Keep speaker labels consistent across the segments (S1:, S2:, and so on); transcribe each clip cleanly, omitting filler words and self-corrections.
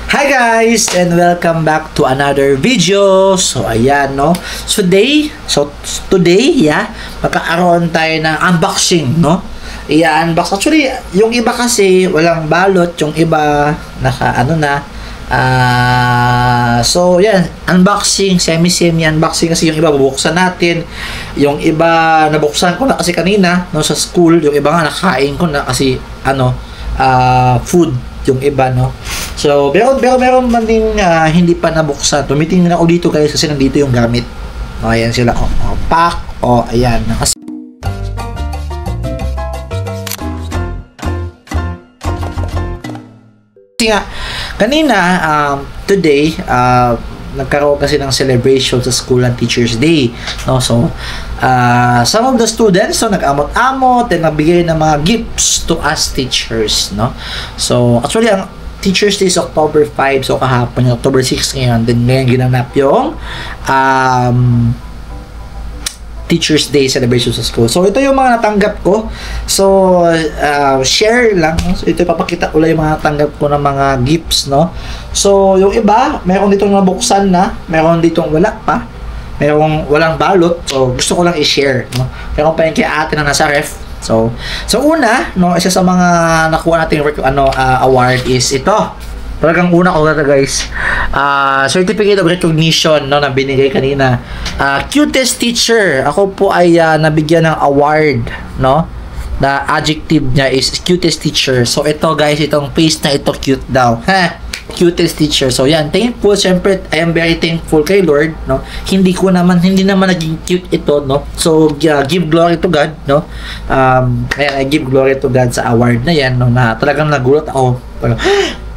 S1: Hi guys and welcome back to another video. So ayan no. Today, magkakaroon tayo ng unboxing, no? I-unbox. Actually, yung iba kasi walang balot, yung iba so yan, unboxing, semi unboxing kasi yung iba bubuksan natin. Yung iba nabuksan ko na kasi kanina no sa school, yung iba nga nakain ko na kasi food yung iba, no? So, pero meron man din hindi pa nabuksan. Tumitingin ako dito guys kasi nandito yung gamit. O, ayan sila. Pack. O, ayan. Kasi nga, kanina, today, nagkaroon kasi ng celebration sa school ng Teachers Day, no? So some of the students nag-amot-amot and nagbigay ng mga gifts to us teachers, no? So actually ang Teachers Day is October 5, so kahapon yung October 6 ngayon, then ngayon ginanap yung Teachers Day celebration sa school. So ito yung mga natanggap ko. So share lang. So ito ipapakita ko lang yung mga natanggap ko ng mga gifts, no. So yung iba, meron ditong nabuksan na, meron ditong wala pa, merong walang balot. So gusto ko lang i-share, no. Meron pa yung kay ate na nasa ref. So una, no, isa sa mga nakuha nating award is ito. Talagang una ko na guys, certificate of recognition, no, na binigay kanina. Cutest teacher. Ako po ay nabigyan ng award, no. The adjective niya is cutest teacher. So ito guys, itong face na ito cute daw. Cutest teacher. So yan, thankful. Siyempre, I am very thankful kay Lord, no. Hindi naman naging cute ito, no. So give glory to God, no. I give glory to God sa award na yan, no, na talagang nagulat ako.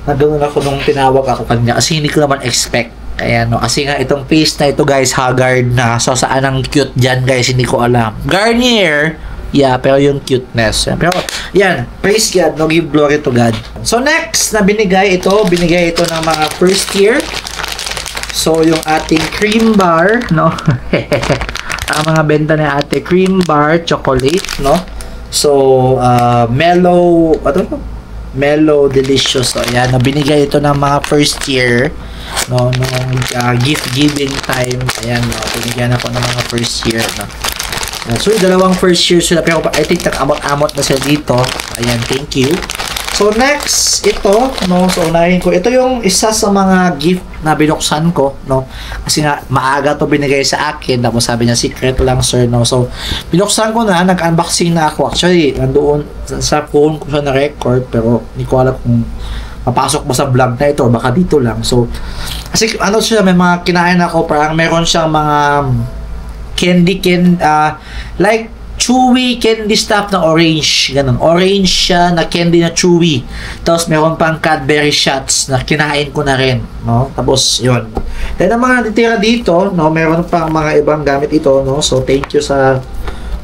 S1: Naganoon ako nung tinawag ako kanya kasi hindi ko naman expect. Ayan, no, kasi nga itong face na ito guys, haggard na. So saan ang cute dyan guys, hindi ko alam. Garnier, yeah, pero yung cuteness. Pero yan, praise God, no, give glory to God. So next na binigay ito ng mga first year. So yung ating cream bar, no. Ang mga benta ni ate, cream bar chocolate, no. So mellow, Mellow Delicious. So, ayan, binigay ito ng mga first year, no, nung gift giving time. Ayan, no, binigyan ako ng mga first year, no. So, dalawang first year sila, pero I think nag-amot-amot na sila dito. Ayan, thank you. So, next, ito, no, so unahin ko. Ito yung isa sa mga gift na binuksan ko, no. Kasi nga, maaga to binigay sa akin. Tapos sabi niya, secret lang, sir, no. So, binuksan ko na, nag-unboxing na ako. Actually, nandoon sa phone ko siya na-record, pero hindi ko alam kung papasok ba sa vlog na ito, baka dito lang. So, kasi ano siya, may mga kinain ako, parang meron siyang mga like chewy candy stuff na orange, ganun. Orange siya na candy na chewy. Tapos meron pang Cadbury shots na kinain ko na rin, no? Tapos yun. Then ang mga natitira dito, no, meron pang mga ibang gamit ito, no. So thank you sa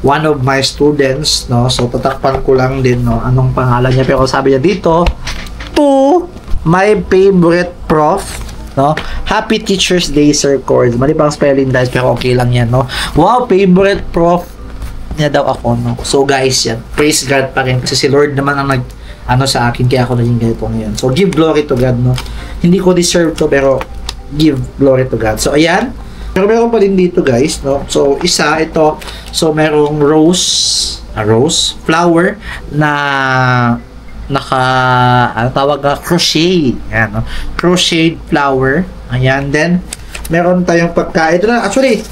S1: one of my students, no. So tatakpan ko lang din, no, anong pangalan niya, pero sabi niya dito, to my favorite prof, no. Happy Teachers Day, Sir Cord. Mali pang spelling guys, pero okay lang yan, no. Wow, favorite prof niya daw ako, no. So guys, yan, praise God pa rin kasi si Lord naman ang sa akin, kaya ako naging ganito ngayon. So give glory to God, no. Hindi ko deserve to, pero give glory to God. So ayan, pero meron pa din dito guys, no. So isa ito, so merong rose flower na tawag na crochet. Ayan, no? Crochet flower. Ayan, then meron tayong pagkain. Ito na, actually,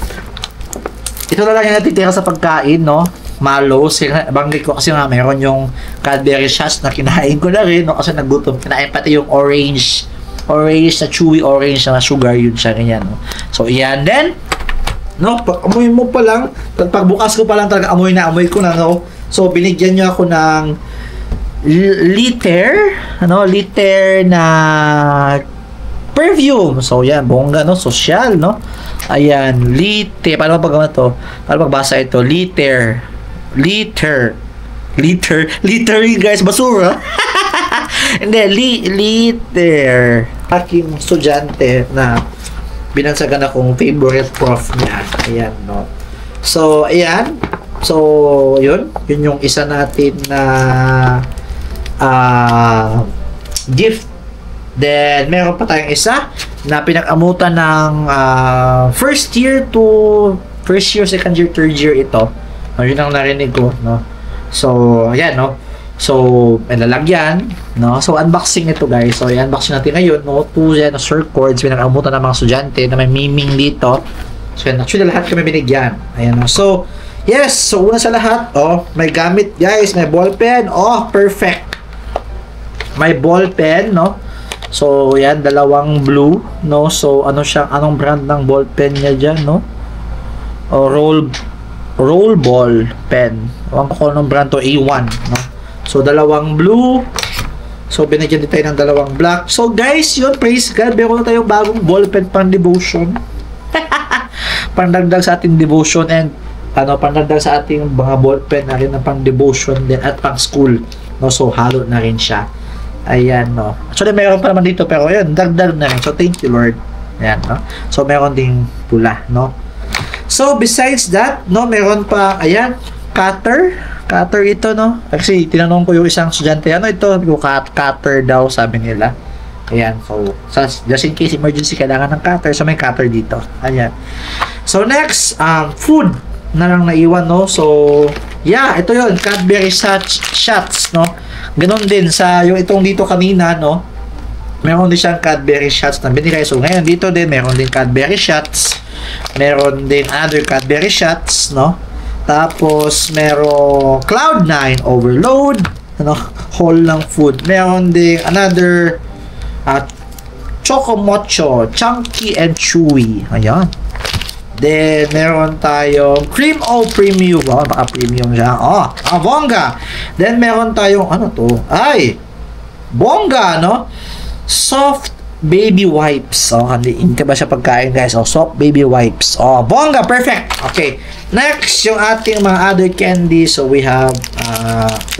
S1: ito na lang yung natitira sa pagkain, no? Malo. Banggit ko kasi nga meron yung Cadbury shots na kinain ko na rin, no? Kasi nagutom. Kinain pati yung orange na chewy orange na sugar, yun siya, ganyan, no? So, yan. Then, no, amoy mo pa lang, pagbukas ko pa lang talaga, amoy ko na, no? So, binigyan nyo ako ng liter na perfume. So, yan, bongga, no? Social, no? Ayan, liter. Paano pagbasa ito? Liter, guys, basura. Hindi, liter. Aking estudyante na binansagan akong favorite prof niya. Ayan, no? So, ayan. So, yun yung isa natin na gift Then, meron pa tayong isa na pinag-amutan ng first year, second year, third year ito. Yun ang narinig ko, no? So, ayan, no? So, may lalagyan, no? So, unboxing ito, guys. So, i-unboxing natin ngayon, no? 2 yan, circuits, pinag-amutan ng mga estudyante na may miming dito. So, yan. Actually, lahat kami binigyan. Ayan, no? So, yes. So, una sa lahat, may gamit, guys. May ballpen. Perfect. May ballpen, no? So, yan, dalawang blue, no? So, anong brand ng ballpen niya dyan, no? Roll ball pen. Ewan ko anong brand to, A1, no? So, dalawang blue. So, binigyan din tayo ng dalawang black. So, guys, yun, praise God, meron na tayong bagong ballpen pang devotion. Pandagdag sa ating devotion and pandagdag sa ating mga ballpen na rin na pang devotion din at pang school, no? So, halo na rin siya. Ayan, no? Actually, meron pa naman dito, pero yun, dagdag na rin. So, thank you, Lord. Ayan, no? So, meron ding pula, no? So, besides that, no, meron pa, ayan, cutter ito, no? Actually, tinanong ko yung isang estudyante, ano ito? Yung cutter daw, sabi nila. Ayan, so, just in case emergency, kailangan ng cutter, so may cutter dito. Ayan. So, next, food na lang naiwan, no? So, yeah, ito yun, Cadbury shots, no? Ganon din sa, yung itong dito kanina, no? Meron din siyang Cadbury shots na binigay. So, ngayon, dito din, meron din Cadbury shots. Meron din other Cadbury shots, no? Tapos, meron Cloud9 overload, ano, whole ng food. Meron din another Choco Mocho, chunky and chewy. Ayan. Then, meron tayong Cream O Premium. Baka premium siya. Bongga. Then, meron tayong, ano to? Ay, bongga, no? Soft baby wipes. Handiin ka ba siya pagkain, guys? Soft baby wipes. Bongga, perfect. Okay. Next, yung ating mga other candy. So, we have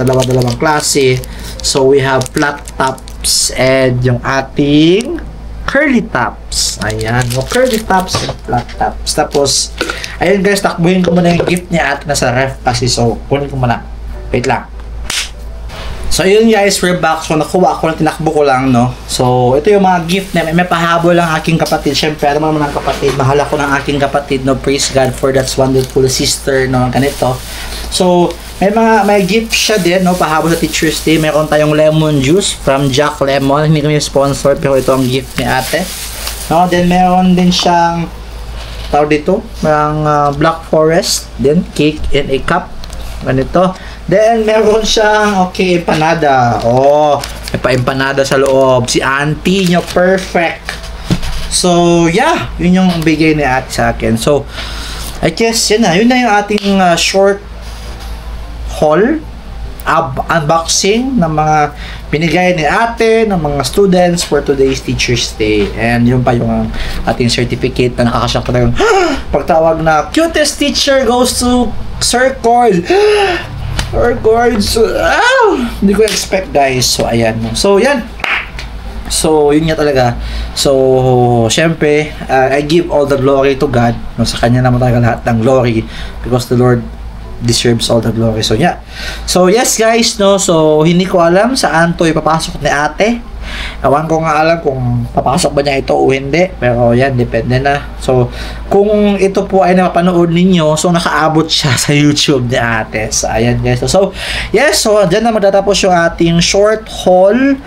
S1: dalawang klase. So, we have flat tops and yung ating curly tops. Ayan. Curly tops and flat tops. Tapos, ayun guys, takbuhin ko muna yung gift niya at nasa ref kasi. So, kunin ko muna. Wait lang. So, yun guys, we're back. So, nakuha ko, tinakbo ko lang, no? So, ito yung mga gift na may pahabol ang aking kapatid. Siyempre, alam mo naman ang kapatid. Mahal ako ng aking kapatid, no? Praise God for that wonderful sister, no? Ganito. So, may gift siya din, no? Pahabol sa Teacher's Day. Meron tayong lemon juice from Jack Lemon. Hindi kami sponsor, pero ito ang gift ni ate. No? Then, meron din siyang tawag dito, ng Black Forest. Then, cake in a cup. Ganito. Then, meron siyang, empanada. May pa-empanada sa loob. Si auntie nyo, perfect. So, yeah. Yun yung bigay ni ate sa akin. So, I guess, yun na yung ating short haul. Unboxing ng mga binigay ni ate, ng mga students for today's Teacher's Day. And yun pa yung ating certificate na nakakashock na yung pagtawag na cutest teacher goes to Sir Cord. Sir Cord. Hindi ko expect, guys. So, ayan. So, yan. So, yun nga talaga. So, syempre, I give all the glory to God. No, sa Kanya naman talaga lahat ng glory because the Lord deserves all the glory. So, yeah. So, yes, guys, no? So, hindi ko alam saan to ipapasok ni ate. Ewan ko nga alam kung papasok ba niya ito o hindi. Pero, yan, depende na. So, kung ito po ay napapanood ninyo, so, nakaabot siya sa YouTube ni ate. So, ayan, guys. So, yes. So, dyan na magtatapos yung ating short haul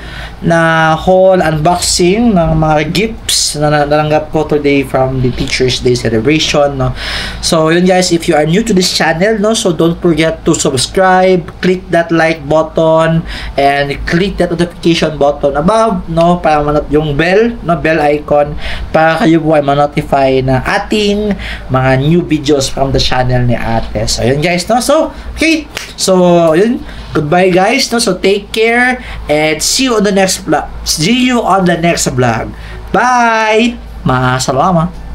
S1: unboxing ng mga gifts na nalanggap ko today from the Teacher's Day celebration, no? So, yun, guys. If you are new to this channel, no? So, don't forget to subscribe, click that like button, and click that notification button above, no? Para yung bell, no? Bell icon, para kayo po ay ma-notify na ating mga new videos from the channel ni ate. So, yun, guys, no? So, okay. So, yun. Goodbye, guys, no? So, take care and see you on the next vlog. See you on the next vlog. Bye! Masalamat.